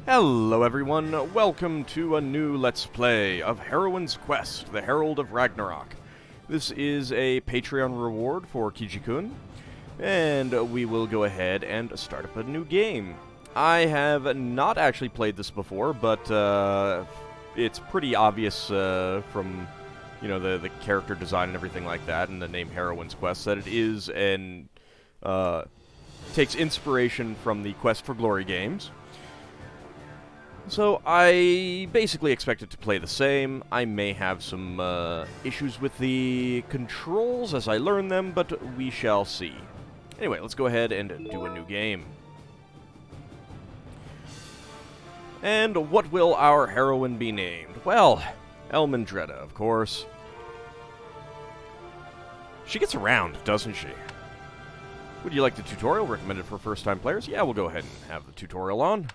Hello everyone, welcome to a new Let's Play of Heroine's Quest, the Herald of Ragnarok. This is a Patreon reward for Kijikun, and we will go ahead and start up a new game. I have not actually played this before, but it's pretty obvious from, you know, the character design and everything like that, and the name Heroine's Quest, that it is takes inspiration from the Quest for Glory games. So I basically expect it to play the same. I may have some issues with the controls as I learn them, but we shall see. Anyway, let's go ahead and do a new game. And what will our heroine be named? Well, Elmendretta, of course. She gets around, doesn't she? Would you like the tutorial recommended for first-time players? Yeah, we'll go ahead and have the tutorial on.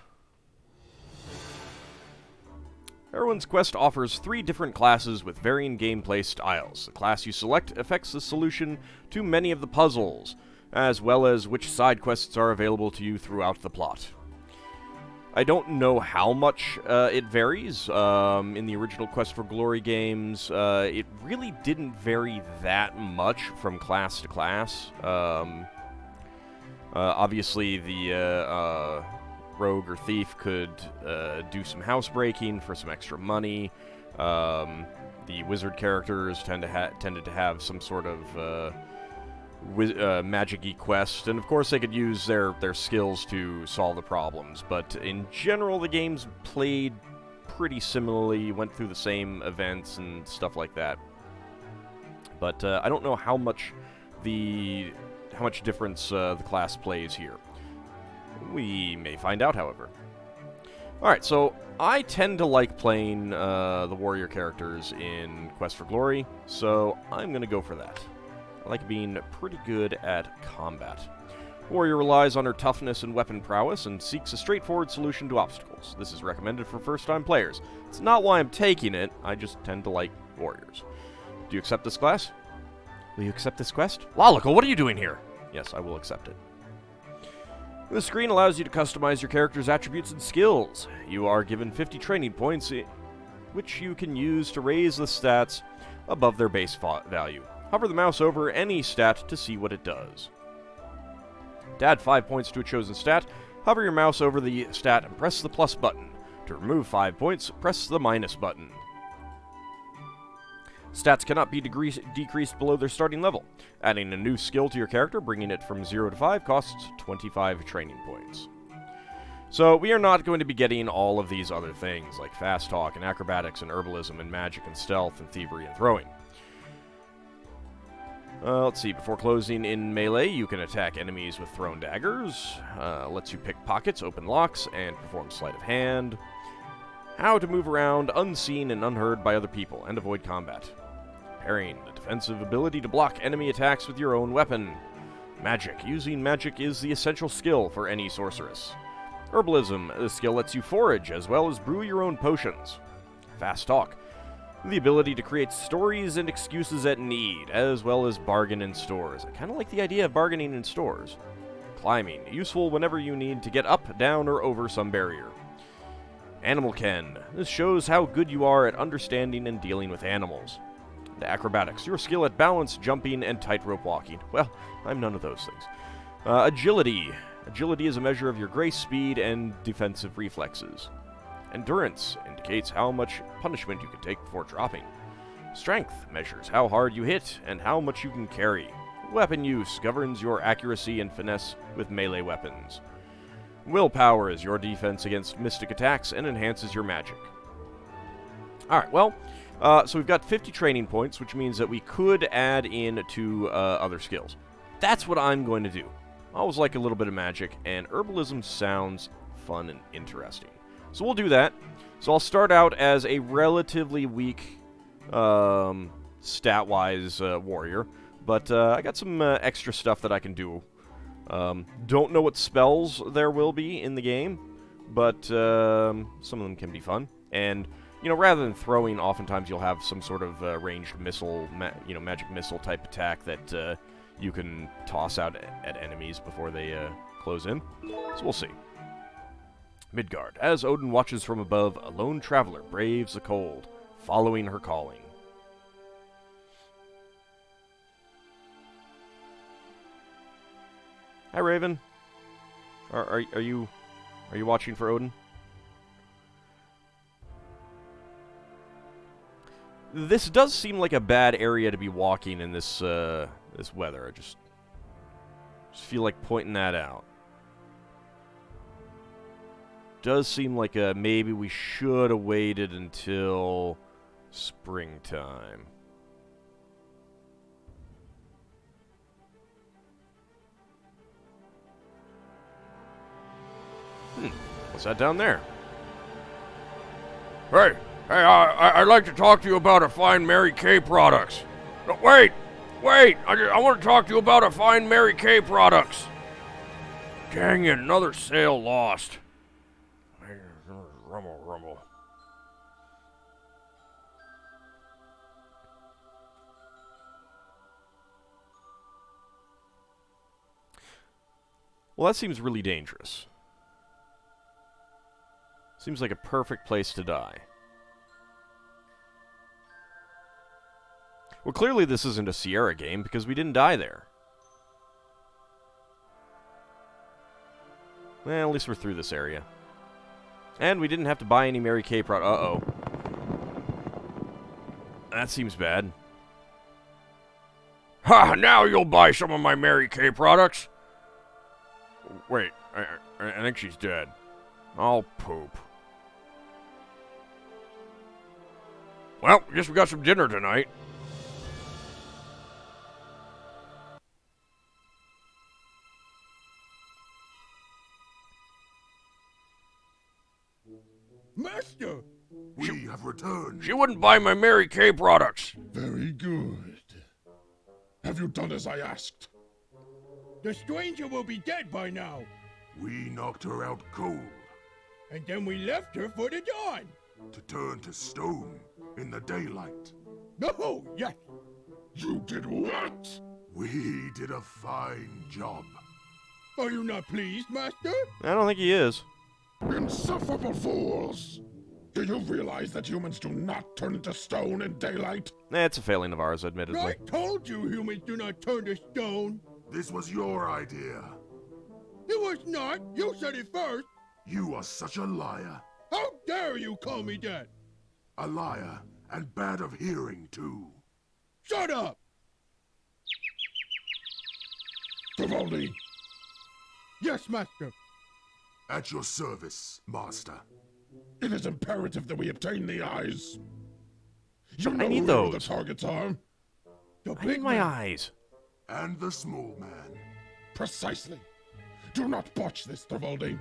Heroine's Quest offers 3 different classes with varying gameplay styles. The class you select affects the solution to many of the puzzles, as well as which side quests are available to you throughout the plot. I don't know how much it varies. In the original Quest for Glory games, it really didn't vary that much from class to class. Obviously, the rogue or thief could do some housebreaking for some extra money. The wizard characters tended to have some sort of magic-y quest, and of course they could use their skills to solve the problems. But in general, the games played pretty similarly, went through the same events and stuff like that. But I don't know how much difference the class plays here. We may find out, however. Alright, so I tend to like playing the warrior characters in Quest for Glory, so I'm going to go for that. I like being pretty good at combat. Warrior relies on her toughness and weapon prowess and seeks a straightforward solution to obstacles. This is recommended for first-time players. It's not why I'm taking it, I just tend to like warriors. Do you accept this class? Will you accept this quest? Lolical, what are you doing here? Yes, I will accept it. The screen allows you to customize your character's attributes and skills. You are given 50 training points, which you can use to raise the stats above their base value. Hover the mouse over any stat to see what it does. To add 5 points to a chosen stat, hover your mouse over the stat and press the plus button. To remove 5 points, press the minus button. Stats cannot be decreased below their starting level. Adding a new skill to your character, bringing it from 0 to 5, costs 25 training points. So we are not going to be getting all of these other things, like fast talk and acrobatics and herbalism and magic and stealth and thievery and throwing. Let's see, before closing in melee, you can attack enemies with thrown daggers. Lets you pick pockets, open locks, and perform sleight of hand. How to move around unseen and unheard by other people, and avoid combat. Parrying, the defensive ability to block enemy attacks with your own weapon. Magic. Using magic is the essential skill for any sorceress. Herbalism. The skill lets you forage, as well as brew your own potions. Fast talk. The ability to create stories and excuses at need, as well as bargain in stores. I kind of like the idea of bargaining in stores. Climbing. Useful whenever you need to get up, down, or over some barrier. Animal Ken. This shows how good you are at understanding and dealing with animals. The acrobatics. Your skill at balance, jumping, and tightrope walking. Well, I'm none of those things. Agility. Agility is a measure of your grace, speed, and defensive reflexes. Endurance indicates how much punishment you can take before dropping. Strength measures how hard you hit and how much you can carry. Weapon use governs your accuracy and finesse with melee weapons. Willpower is your defense against mystic attacks and enhances your magic. Alright, well, so we've got 50 training points, which means that we could add in 2 other skills. That's what I'm going to do. I always like a little bit of magic, and herbalism sounds fun and interesting. So we'll do that. So I'll start out as a relatively weak, stat-wise warrior, but I got some extra stuff that I can do. Don't know what spells there will be in the game, but some of them can be fun. And, you know, rather than throwing, oftentimes you'll have some sort of ranged missile, magic missile type attack that you can toss out at enemies before they close in. So we'll see. Midgard. As Odin watches from above, a lone traveler braves the cold, following her calling. Hi, Raven. Are you watching for Odin? This does seem like a bad area to be walking in this this weather. I just feel like pointing that out. Does seem like maybe we should have waited until springtime. What's that down there? Hey, I'd like to talk to you about a fine Mary Kay products. No, wait, I want to talk to you about a fine Mary Kay products. Dang it, another sale lost. Rumble. Well, that seems really dangerous. Seems like a perfect place to die. Well, clearly this isn't a Sierra game because we didn't die there. Well, at least we're through this area. And we didn't have to buy any Mary Kay product. Uh-oh. That seems bad. Ha! Now you'll buy some of my Mary Kay products? Wait, I think she's dead. I'll poop. Well, I guess we got some dinner tonight. Master! We have returned. She wouldn't buy my Mary Kay products. Very good. Have you done as I asked? The stranger will be dead by now. We knocked her out cold. And then we left her for the dawn. To turn to stone in the daylight. No, yes. You did what? We did a fine job. Are you not pleased, Master? I don't think he is. Insufferable fools! Do you realize that humans do not turn into stone in daylight? It's a failing of ours, admittedly. I told you humans do not turn to stone. This was your idea. It was not. You said it first. You are such a liar. How dare you call me that? A liar, and bad of hearing, too. Shut up! Vivaldi! Yes, Master. At your service, Master. It is imperative that we obtain the eyes. You I know need who those. the targets are? The I need big my man. eyes. And the small man. Precisely. Do not botch this, Vivaldi.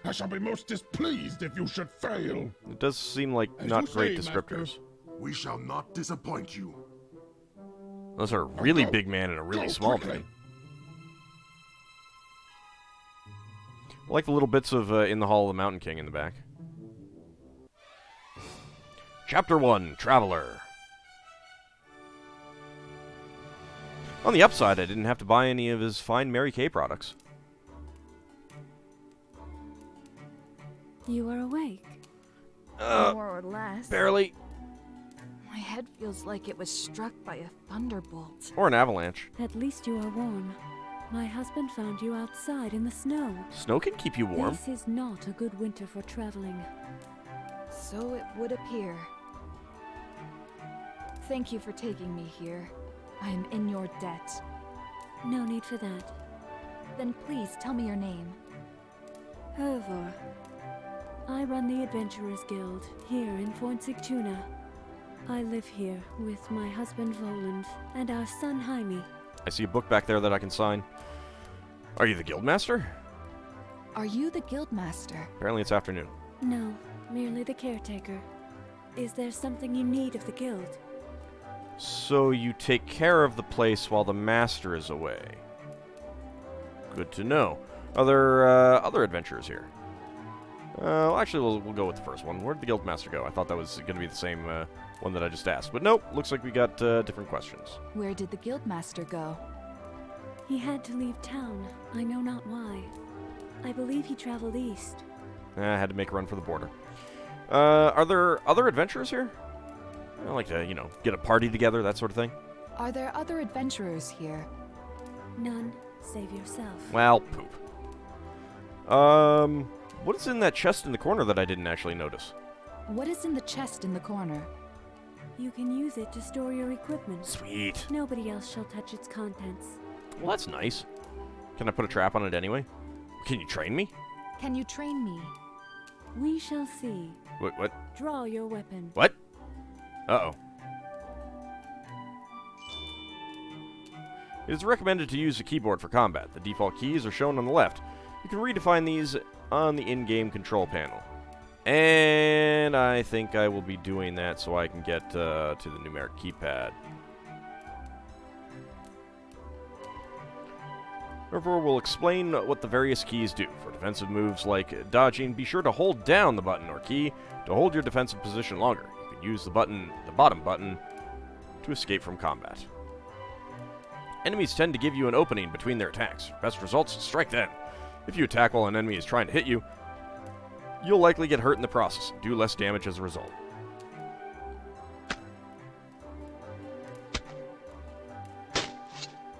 I shall be most displeased if you should fail. It does seem like As not you great say, descriptors. Master. We shall not disappoint you. Those are a really Go. big man and a really Go small quickly. man. I like the little bits of In the Hall of the Mountain King in the back. Chapter 1, Traveler. On the upside, I didn't have to buy any of his fine Mary Kay products. You are awake. More or less. Barely. My head feels like it was struck by a thunderbolt. Or an avalanche. At least you are warm. My husband found you outside in the snow. Snow can keep you warm. This is not a good winter for traveling. So it would appear. Thank you for taking me here. I am in your debt. No need for that. Then please tell me your name. Hervor. I run the Adventurers Guild here in Fornsigtuna. I live here with my husband Voland and our son Jaime. I see a book back there that I can sign. Are you the Guildmaster? Are you the Guildmaster? Apparently it's afternoon. No, merely the caretaker. Is there something you need of the guild? So you take care of the place while the master is away. Good to know. Are there other adventurers here? Well, actually, we'll go with the first one. Where'd the Guildmaster go? I thought that was going to be the same one that I just asked. But nope, looks like we got different questions. Where did the Guildmaster go? He had to leave town. I know not why. I believe he traveled east. I had to make a run for the border. Are there other adventurers here? I like to, get a party together, that sort of thing. Are there other adventurers here? None, save yourself. Well, poop. What is in that chest in the corner that I didn't actually notice? What is in the chest in the corner? You can use it to store your equipment. Sweet. Nobody else shall touch its contents. Well, that's nice. Can I put a trap on it anyway? Can you train me? Can you train me? We shall see. What? Draw your weapon. What? Uh-oh. It is recommended to use the keyboard for combat. The default keys are shown on the left. You can redefine these on the in-game control panel. And I think I will be doing that so I can get to the numeric keypad. Therefore, we'll explain what the various keys do. For defensive moves like dodging, be sure to hold down the button or key to hold your defensive position longer. You can use the bottom button, to escape from combat. Enemies tend to give you an opening between their attacks. Best results, strike then. If you attack while an enemy is trying to hit you, you'll likely get hurt in the process and do less damage as a result.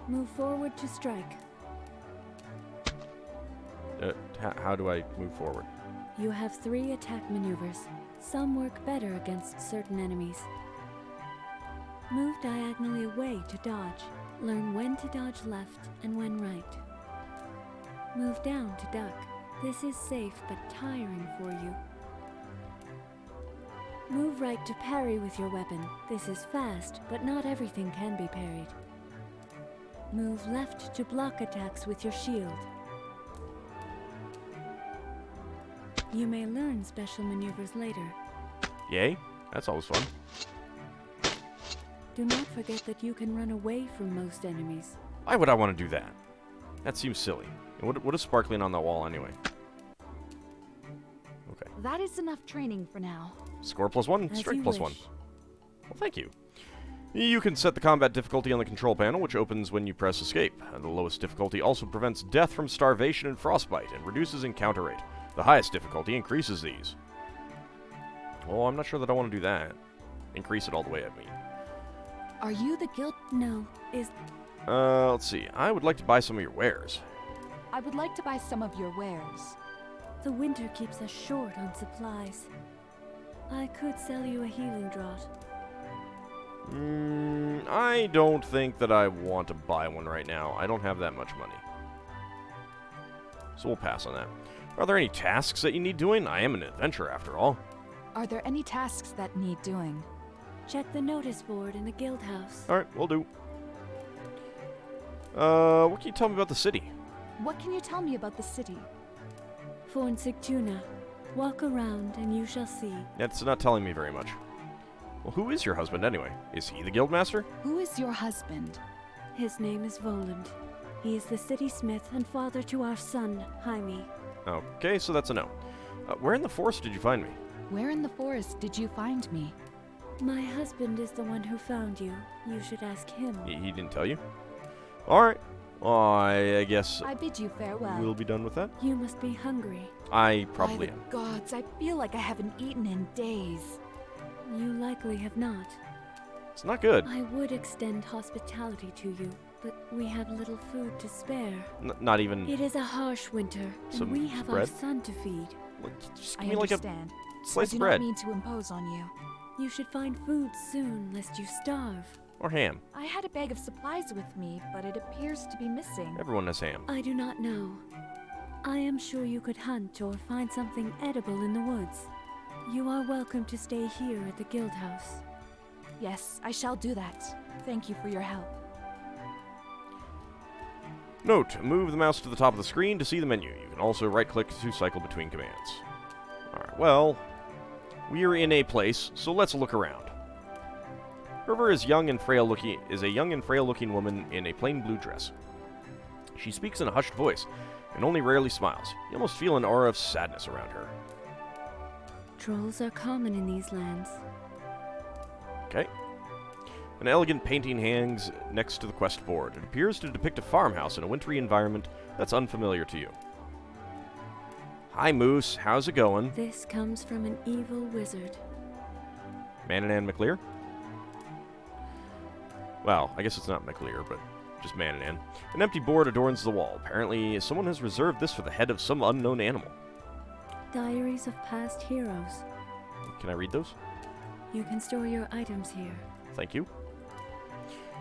Move forward to strike. How do I move forward? You have 3 attack maneuvers. Some work better against certain enemies. Move diagonally away to dodge. Learn when to dodge left and when right. Move down to duck. This is safe but tiring for you. Move right to parry with your weapon. This is fast, but not everything can be parried. Move left to block attacks with your shield. You may learn special maneuvers later. Yay, that's always fun. Do not forget that you can run away from most enemies. Why would I want to do that? That seems silly. And what is sparkling on that wall anyway? Okay. That is enough training for now. Score +1, As strike you +1. wish. Well, thank you. You can set the combat difficulty on the control panel, which opens when you press escape. The lowest difficulty also prevents death from starvation and frostbite, and reduces encounter rate. The highest difficulty increases these. Oh, I'm not sure that I want to do that. Increase it all the way, I mean. Are you the guild? No, is... Let's see. I would like to buy some of your wares. I would like to buy some of your wares. The winter keeps us short on supplies. I could sell you a healing draught. I don't think that I want to buy one right now. I don't have that much money. So we'll pass on that. Are there any tasks that you need doing? I am an adventurer after all. Are there any tasks that need doing? Check the notice board in the guild house. Alright, we'll do. What can you tell me about the city? What can you tell me about the city? Fornsigtuna. Walk around and you shall see. It's not telling me very much. Well, who is your husband anyway? Is he the guildmaster? Who is your husband? His name is Voland. He is the city smith and father to our son, Jaime. Okay, so that's a no. Where in the forest did you find me? Where in the forest did you find me? My husband is the one who found you. You should ask him. He didn't tell you? Alright. I guess I bid you farewell. we'll be done with that. You must be hungry. I probably By am. the gods, I feel like I haven't eaten in days. You likely have not. It's not good. I would extend hospitality to you, but we have little food to spare. Not even... It is a harsh winter, Some and we have our bread? son to feed. Just I give me like a understand. slice I do of bread. not mean to impose on you. You should find food soon, lest you starve. Or ham. I had a bag of supplies with me, but it appears to be missing. Everyone has ham. I do not know. I am sure you could hunt or find something edible in the woods. You are welcome to stay here at the guild house. Yes, I shall do that. Thank you for your help. Note, move the mouse to the top of the screen to see the menu. You can also right-click to cycle between commands. Alright, well, we are in a place, so let's look around. River is a young and frail-looking woman in a plain blue dress. She speaks in a hushed voice, and only rarely smiles. You almost feel an aura of sadness around her. Trolls are common in these lands. Okay. An elegant painting hangs next to the quest board. It appears to depict a farmhouse in a wintry environment that's unfamiliar to you. Hi, Moose. How's it going? This comes from an evil wizard. Mananan McLear? Well, I guess it's not McLear, but just Mananan. An empty board adorns the wall. Apparently, someone has reserved this for the head of some unknown animal. Diaries of past heroes. Can I read those? You can store your items here. Thank you.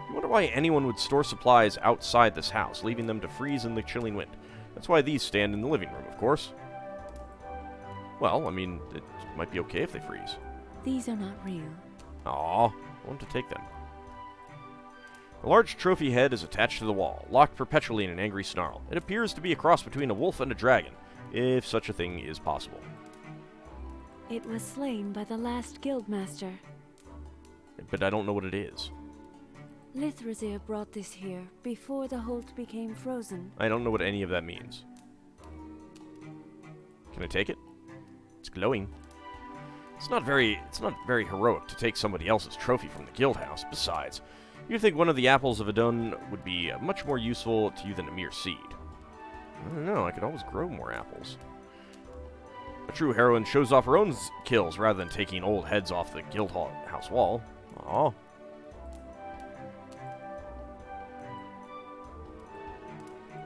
You wonder why anyone would store supplies outside this house, leaving them to freeze in the chilling wind. That's why these stand in the living room, of course. Well, I mean, it might be okay if they freeze. These are not real. Aw, I want to take them. A large trophy head is attached to the wall, locked perpetually in an angry snarl. It appears to be a cross between a wolf and a dragon, if such a thing is possible. It was slain by the last guildmaster. But I don't know what it is. Lithrazir brought this here before the Holt became frozen. I don't know what any of that means. Can I take it? It's glowing. It's not very heroic to take somebody else's trophy from the guild house. Besides, you'd think one of the apples of Adun would be much more useful to you than a mere seed. I don't know, I could always grow more apples. A true heroine shows off her own kills rather than taking old heads off the guild house wall. Aww.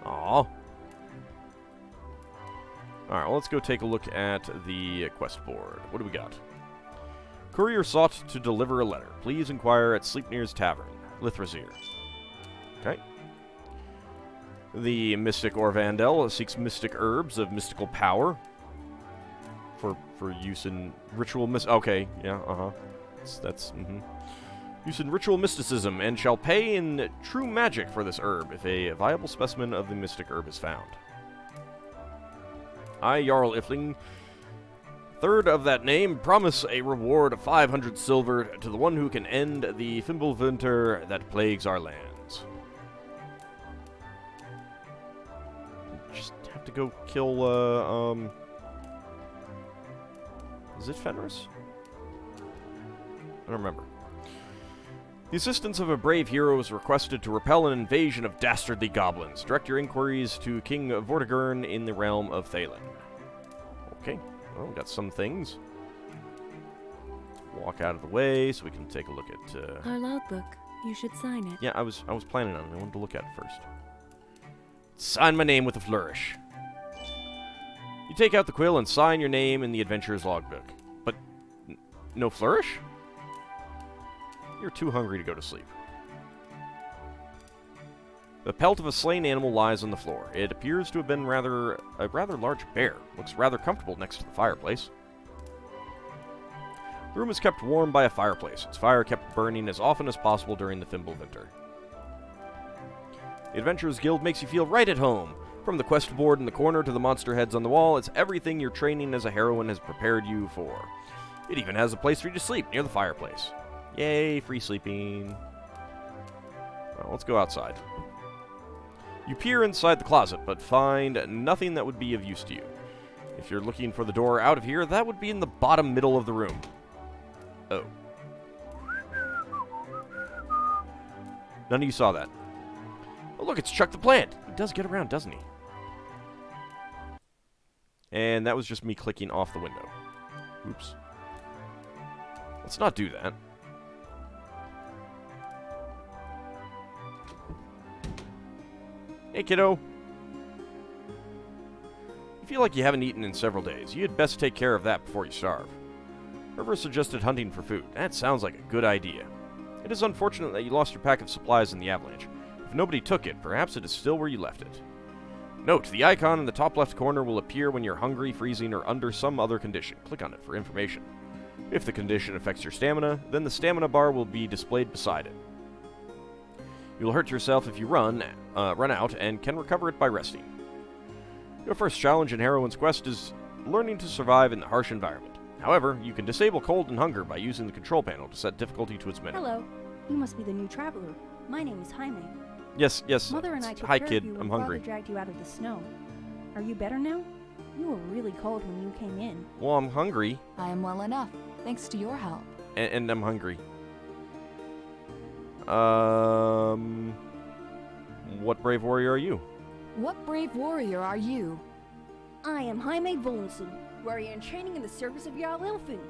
Aww. Alright, well, let's go take a look at the quest board. What do we got? Courier sought to deliver a letter. Please inquire at Sleipnir's Tavern, Lithrazir. Okay. The Mystic Orvandel seeks mystic herbs of mystical power for use in ritual okay, yeah, That's use in ritual mysticism, and shall pay in true magic for this herb if a viable specimen of the mystic herb is found. I, Jarl Ifling, third of that name, promise a reward of 500 silver to the one who can end the Fimbulwinter that plagues our lands. Just have to go kill, is it Fenris? I don't remember. The assistance of a brave hero is requested to repel an invasion of dastardly goblins. Direct your inquiries to King Vortigern in the realm of Thalen. Okay, well, we got some things. Walk out of the way so we can take a look at... Our logbook. You should sign it. Yeah, I was planning on it. I wanted to look at it first. Sign my name with a flourish. You take out the quill and sign your name in the adventurer's logbook. But no flourish? You're too hungry to go to sleep. The pelt of a slain animal lies on the floor. It appears to have been a rather large bear. Looks rather comfortable next to the fireplace. The room is kept warm by a fireplace. Its fire kept burning as often as possible during the Fimbulwinter. The Adventurers Guild makes you feel right at home. From the quest board in the corner to the monster heads on the wall, it's everything your training as a heroine has prepared you for. It even has a place for you to sleep near the fireplace. Yay, free sleeping. Well, let's go outside. You peer inside the closet, but find nothing that would be of use to you. If you're looking for the door out of here, that would be in the bottom middle of the room. Oh. None of you saw that. Oh, look, it's Chuck the Plant. He does get around, doesn't he? And that was just me clicking off the window. Oops. Let's not do that. Hey, kiddo. You feel like you haven't eaten in several days. You had best take care of that before you starve. River suggested hunting for food. That sounds like a good idea. It is unfortunate that you lost your pack of supplies in the avalanche. If nobody took it, perhaps it is still where you left it. Note, the icon in the top left corner will appear when you're hungry, freezing, or under some other condition. Click on it for information. If the condition affects your stamina, then the stamina bar will be displayed beside it. You'll hurt yourself if you run out, and can recover it by resting. Your first challenge in Heroine's Quest is learning to survive in the harsh environment. However, you can disable cold and hunger by using the control panel to set difficulty to its minimum. Hello. You must be the new traveler. My name is Jaime. Yes. Mother and I took Hi, care kid. of you I'm when hungry. Father dragged you out of the snow. Are you better now? You were really cold when you came in. Well, I'm hungry. I am well enough, thanks to your help. And I'm hungry. What brave warrior are you? What brave warrior are you? I am Jaime warrior in training in the service of Jarl Ilfin.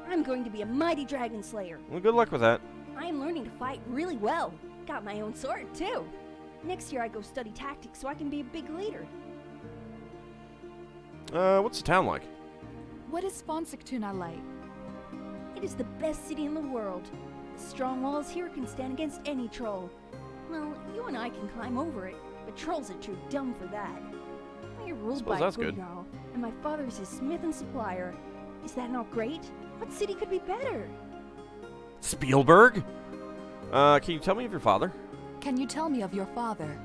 I'm going to be a mighty dragon slayer. Well, good luck with that. I am learning to fight really well. Got my own sword, too. Next year I go study tactics so I can be a big leader. What's the town like? What is Fornsigtuna like? It is the best city in the world. The strong walls here can stand against any troll. Well, you and I can climb over it, but trolls are too dumb for that. We are ruled by that's good good. Jarl, and my father is his smith and supplier. Is that not great? What city could be better? Spielberg? Can you tell me of your father? Can you tell me of your father?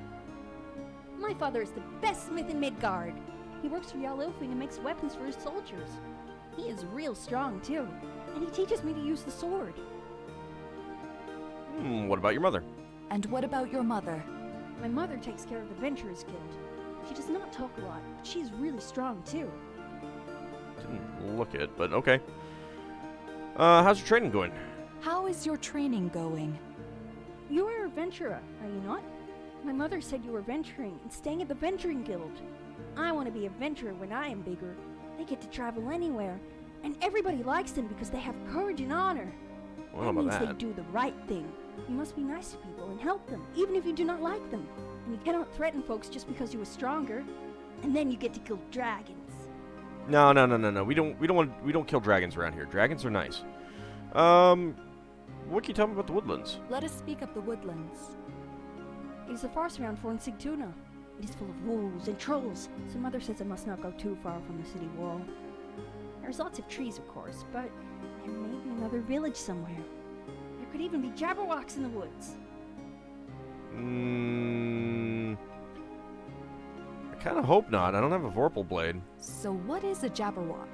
My father is the best smith in Midgard. He works for Jarl Ilfing and makes weapons for his soldiers. He is real strong, too, and he teaches me to use the sword. What about your mother? And what about your mother? My mother takes care of the Venturers Guild. She does not talk a lot, but she is really strong, too. Didn't look it, but okay. How's your training going? How is your training going? You are a venturer, are you not? My mother said you were venturing and staying at the Venturing Guild. I want to be a venturer when I am bigger. They get to travel anywhere, and everybody likes them because they have courage and honor. Well, That about means they that. do the right thing. You must be nice to people and help them, even if you do not like them. And you cannot threaten folks just because you are stronger. And then you get to kill dragons. No. We don't kill dragons around here. Dragons are nice. What can you tell me about the woodlands? Let us speak of the woodlands. It is the forest around Fornsigtuna. It is full of wolves and trolls, so Mother says I must not go too far from the city wall. There's lots of trees, of course, but there may be another village somewhere. There could even be Jabberwocks in the woods. I kind of hope not. I don't have a Vorpal blade. So what is a Jabberwock?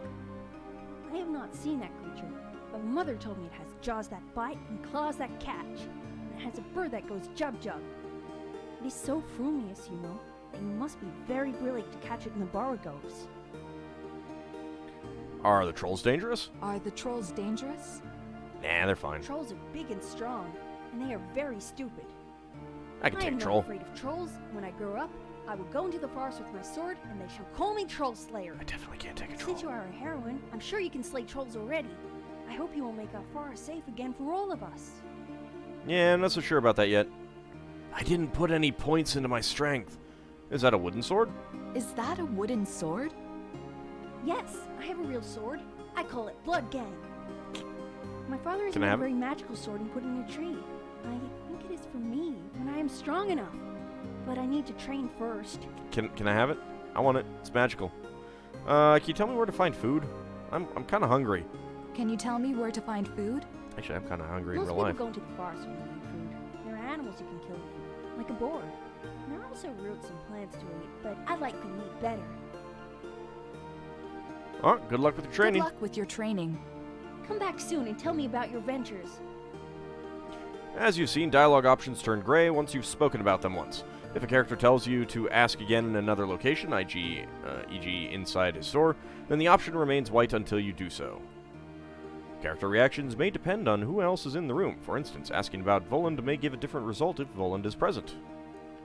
I have not seen that creature, but Mother told me it has jaws that bite and claws that catch, and it has a bird that goes jub-jub. It is so frumious, you know, that you must be very brilliant to catch it in the Boragos. Are the trolls dangerous? Are the trolls dangerous? Nah, they're fine. Trolls are big and strong, and they are very stupid. I can I take am a troll. not afraid of trolls. When I grow up, I will go into the forest with my sword, and they shall call me Troll Slayer. I definitely can't take a troll. Since you are a heroine, I'm sure you can slay trolls already. I hope you will make our forest safe again for all of us. Yeah, I'm not so sure about that yet. I didn't put any points into my strength. Is that a wooden sword? Is that a wooden sword? Yes, I have a real sword. I call it Blood Gang. My father has Can I made a have it? very magical sword and put it in a tree. I think it is for me when I am strong enough. But I need to train first. Can I have it? I want it. It's magical. Can you tell me where to find food? I'm kind of hungry. Can you tell me where to find food? Actually, I'm kind of hungry in Most real people life. go into the forest when they need food. There are animals you can kill, like a boar. There are also roots and plants to eat, but I like the meat better. Oh, good luck with your training. Good luck with your training. Come back soon and tell me about your ventures. As you've seen, dialogue options turn gray once you've spoken about them once. If a character tells you to ask again in another location, e.g. inside his store, then the option remains white until you do so. Character reactions may depend on who else is in the room. For instance, asking about Voland may give a different result if Voland is present.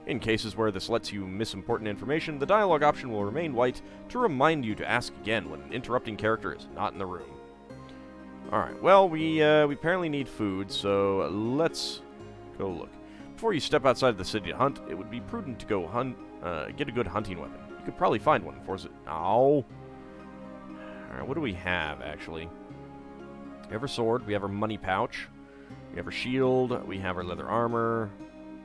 In cases where this lets you miss important information, the dialogue option will remain white to remind you to ask again when an interrupting character is not in the room. Alright, well, we apparently need food, so let's go look. Before you step outside the city to hunt, it would be prudent to go get a good hunting weapon. You could probably find one for it. Ow! Alright, what do we have, actually? We have our sword, we have our money pouch, we have our shield, we have our leather armor,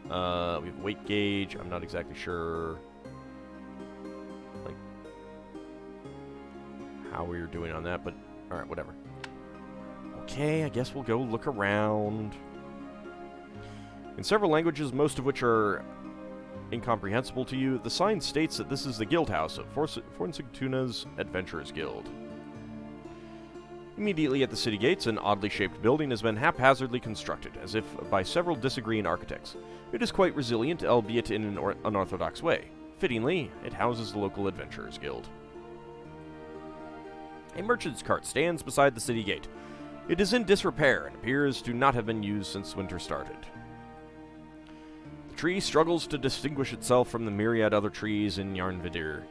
we have weight gauge. I'm not exactly sure, like, how we were doing on that, but alright, whatever. Okay, I guess we'll go look around. In several languages, most of which are incomprehensible to you, the sign states that this is the guild house of Fornsigtuna's Adventurers Guild. Immediately at the city gates, an oddly shaped building has been haphazardly constructed, as if by several disagreeing architects. It is quite resilient, albeit in an unorthodox way. Fittingly, it houses the local Adventurers Guild. A merchant's cart stands beside the city gate. It is in disrepair and appears to not have been used since winter started. The tree struggles to distinguish itself from the myriad other trees in Yarnvidir,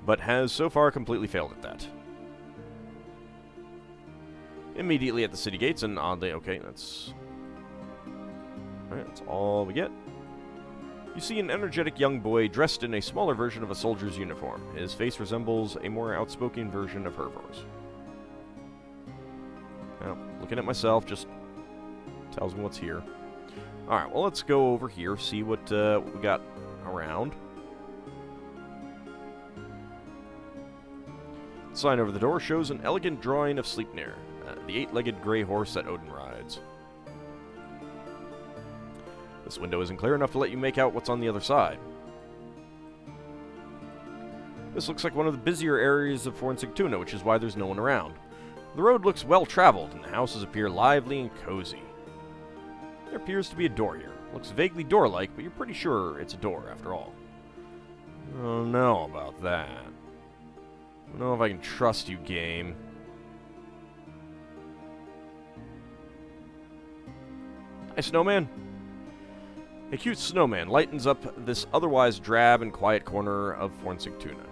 but has so far completely failed at that. Immediately at the city gates, and oddly, okay, that's... Alright, that's all we get. You see an energetic young boy dressed in a smaller version of a soldier's uniform. His face resembles a more outspoken version of Hervor's. Now, looking at myself just tells me what's here. Alright, well, let's go over here, see what we got around. The sign over the door shows an elegant drawing of Sleipnir, the 8-legged gray horse that Odin rides. This window isn't clear enough to let you make out what's on the other side. This looks like one of the busier areas of Fornsigtuna, which is why there's no one around. The road looks well-traveled, and the houses appear lively and cozy. There appears to be a door here. Looks vaguely door-like, but you're pretty sure it's a door, after all. I don't know about that. I don't know if I can trust you, game. Hi, snowman. A cute snowman lightens up this otherwise drab and quiet corner of Fornsigtuna.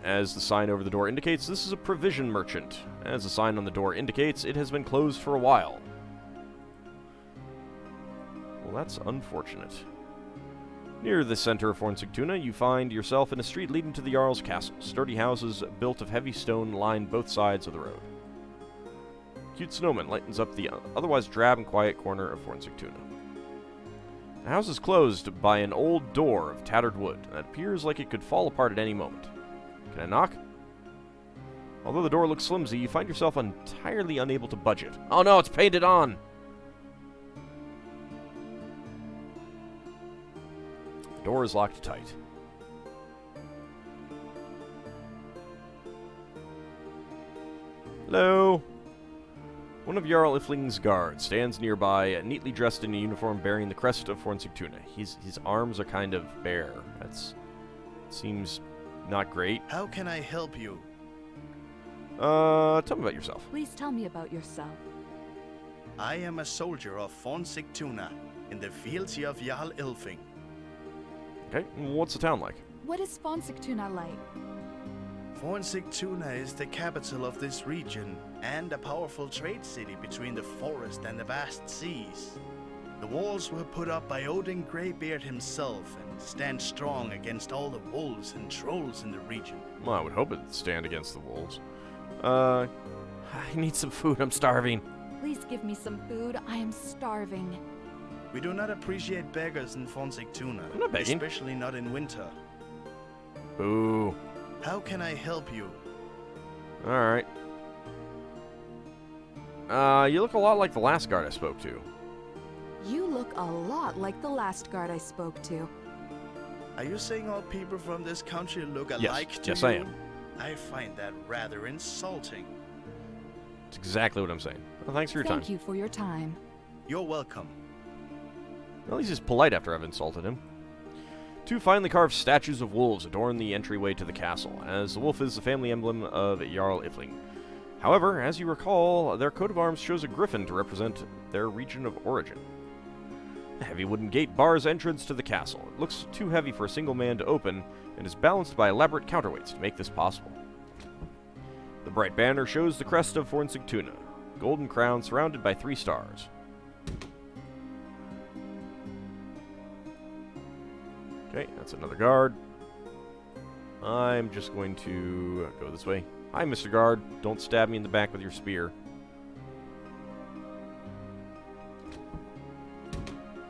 As the sign over the door indicates, this is a provision merchant. As the sign on the door indicates, it has been closed for a while. Well, that's unfortunate. Near the center of Fornsigtuna, you find yourself in a street leading to the Jarl's castle. Sturdy houses built of heavy stone line both sides of the road. Cute snowman lightens up the otherwise drab and quiet corner of Fornsigtuna. The house is closed by an old door of tattered wood that appears like it could fall apart at any moment. Can I knock? Although the door looks flimsy, you find yourself entirely unable to budge it. Oh no, it's painted on! The door is locked tight. Hello? One of Jarl Ifling's guards stands nearby, neatly dressed in a uniform bearing the crest of Fornsigtuna. His arms are kind of bare. Seems not great. How can I help you? Tell me about yourself. Please tell me about yourself. I am a soldier of Fornsigtuna in the fields of Jarl Ilfing. Okay, what's the town like? What is Fornsigtuna like? Fornsigtuna is the capital of this region and a powerful trade city between the forest and the vast seas. The walls were put up by Odin Greybeard himself and stand strong against all the wolves and trolls in the region. Well, I would hope it'd stand against the wolves. I need some food. I'm starving. Please give me some food. I am starving. We do not appreciate beggars in Fornsigtuna, I'm not begging. especially not in winter. Boo. How can I help you? Alright. You look a lot like the last guard I spoke to. You look a lot like the last guard I spoke to. Are you saying all people from this country look alike to you? Yes, I am. I find that rather insulting. That's exactly what I'm saying. Well, thanks for your time. Thank you for your time. You're welcome. Well, he's just polite after I've insulted him. Two finely carved statues of wolves adorn the entryway to the castle, as the wolf is the family emblem of Jarl Ifling. However, as you recall, their coat of arms shows a griffin to represent their region of origin. A heavy wooden gate bars entrance to the castle. It looks too heavy for a single man to open, and is balanced by elaborate counterweights to make this possible. The bright banner shows the crest of Fornsigtuna, golden crown surrounded by 3 stars. Okay, that's another guard. I'm just going to go this way. Hi, Mr. Guard. Don't stab me in the back with your spear.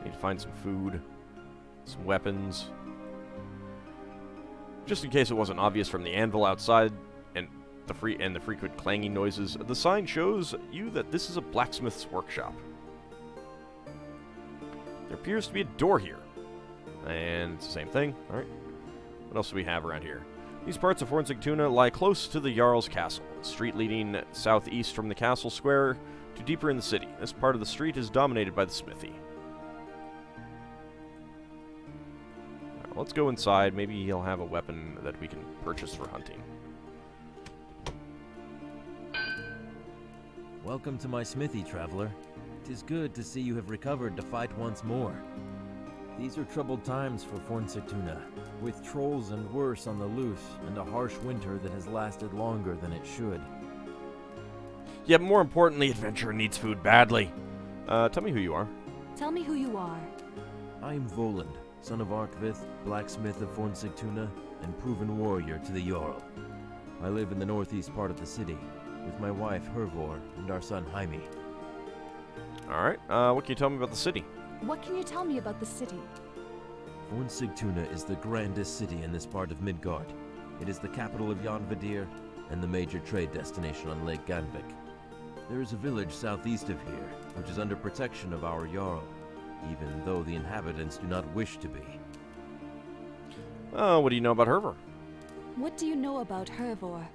Need to find some food, some weapons. Just in case it wasn't obvious from the anvil outside and the frequent clanging noises, the sign shows you that this is a blacksmith's workshop. There appears to be a door here. And it's the same thing. Alright. What else do we have around here? These parts of Fornsigtuna lie close to the Jarl's castle, a street leading southeast from the castle square to deeper in the city. This part of the street is dominated by the smithy. Right, let's go inside. Maybe he'll have a weapon that we can purchase for hunting. Welcome to my smithy, traveler. 'Tis good to see you have recovered to fight once more. These are troubled times for Fornsigtuna. with trolls and worse on the loose, and a harsh winter that has lasted longer than it should. Yet more importantly, adventurer needs food badly. Tell me who you are. Tell me who you are. I am Voland, son of Arkvith, blacksmith of Fornsigtuna, and proven warrior to the Jarl. I live in the northeast part of the city, with my wife Hervor and our son Jaime. Alright, what can you tell me about the city? What can you tell me about the city? Fornsigtuna is the grandest city in this part of Midgard. It is the capital of Jonvadir and the major trade destination on Lake Ganvik. There is a village southeast of here, which is under protection of our Jarl, even though the inhabitants do not wish to be. What do you know about Hervor? What do you know about Hervor?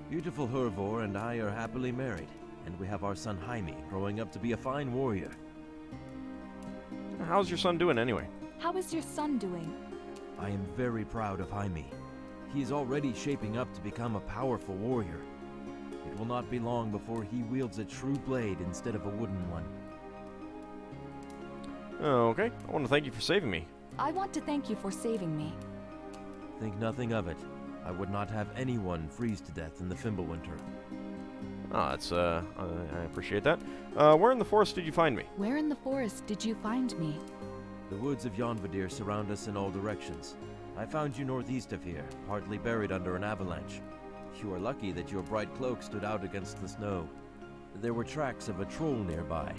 Beautiful Hervor and I are happily married, and we have our son Jaime growing up to be a fine warrior. How's your son doing anyway? How is your son doing? I am very proud of Jaime. He is already shaping up to become a powerful warrior. It will not be long before he wields a true blade instead of a wooden one. Okay, I want to thank you for saving me. I want to thank you for saving me. Think nothing of it. I would not have anyone freeze to death in the Fimbulwinter. I appreciate that. Where in the forest did you find me? Where in the forest did you find me? The woods of Jonvadir surround us in all directions. I found you northeast of here, partly buried under an avalanche. You are lucky that your bright cloak stood out against the snow. There were tracks of a troll nearby,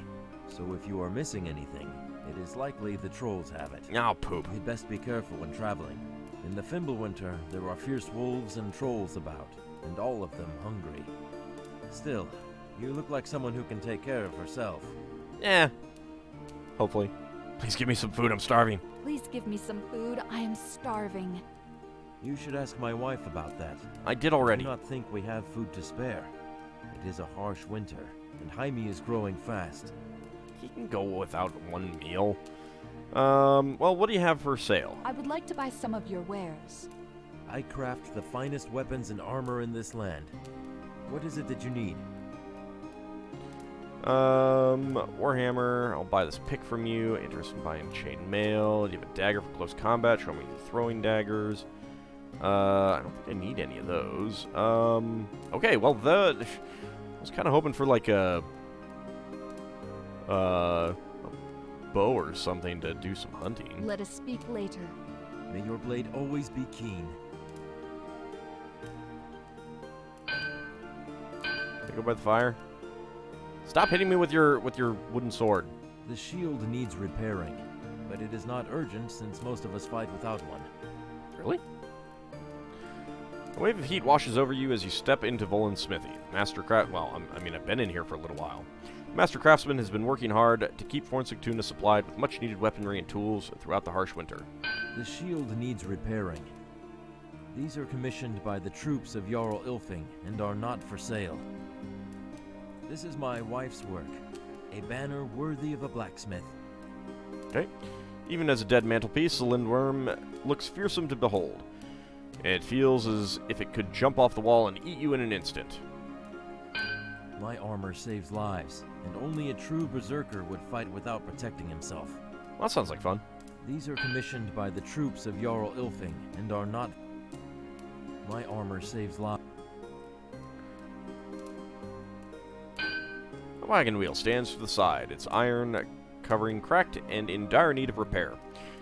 so if you are missing anything, it is likely the trolls have it. Oh, poop. You'd best be careful when traveling. In the Fimbulwinter, there are fierce wolves and trolls about, and all of them hungry. Still, you look like someone who can take care of herself. Yeah. Hopefully. Please give me some food, I'm starving. Please give me some food. I am starving. You should ask my wife about that. I did already. I do not think we have food to spare. It is a harsh winter, and Jaime is growing fast. He can go without one meal. Well, what do you have for sale? I would like to buy some of your wares. I craft the finest weapons and armor in this land. What is it that you need? Warhammer. I'll buy this pick from you. Interested in buying chain mail. Do you have a dagger for close combat? Show me the throwing daggers. I don't think I need any of those. Okay, well, I was kind of hoping for like a bow or something to do some hunting. Let us speak later. May your blade always be keen. Can I go by the fire? Stop hitting me with your wooden sword. The shield needs repairing, but it is not urgent since most of us fight without one. Really? A wave of heat washes over you as you step into Volan's smithy. I've been in here for a little while. Master Craftsman has been working hard to keep Fornsigtuna supplied with much-needed weaponry and tools throughout the harsh winter. The shield needs repairing. These are commissioned by the troops of Jarl Ilfing and are not for sale. This is my wife's work, a banner worthy of a blacksmith. Okay. Even as a dead mantelpiece, the Lindworm looks fearsome to behold. It feels as if it could jump off the wall and eat you in an instant. My armor saves lives, and only a true berserker would fight without protecting himself. Well, that sounds like fun. These are commissioned by the troops of Jarl Ilfing and are not... My armor saves lives. The wagon wheel stands to the side, its iron covering cracked and in dire need of repair.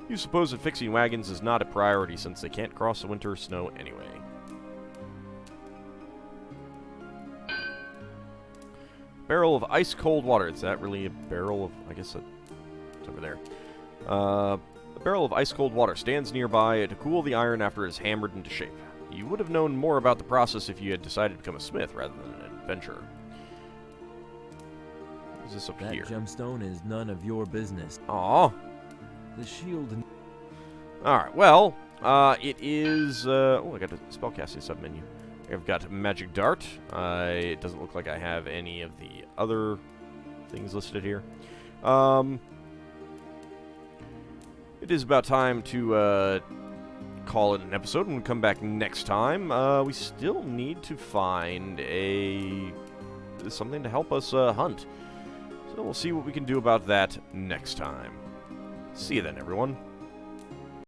You suppose that fixing wagons is not a priority since they can't cross the winter snow anyway. Barrel of ice-cold water. Is that really a barrel of... I guess it's over there. A barrel of ice-cold water stands nearby to cool the iron after it is hammered into shape. You would have known more about the process if you had decided to become a smith rather than an adventurer. What is this up here? That gemstone is none of your business. Aww. The shield... Alright, well, it is... I got a spellcasting submenu. I've got Magic Dart. It doesn't look like I have any of the other things listed here. It is about time to call it an episode. When we come back next time, we still need to find something to help us hunt. So we'll see what we can do about that next time. See you then, everyone.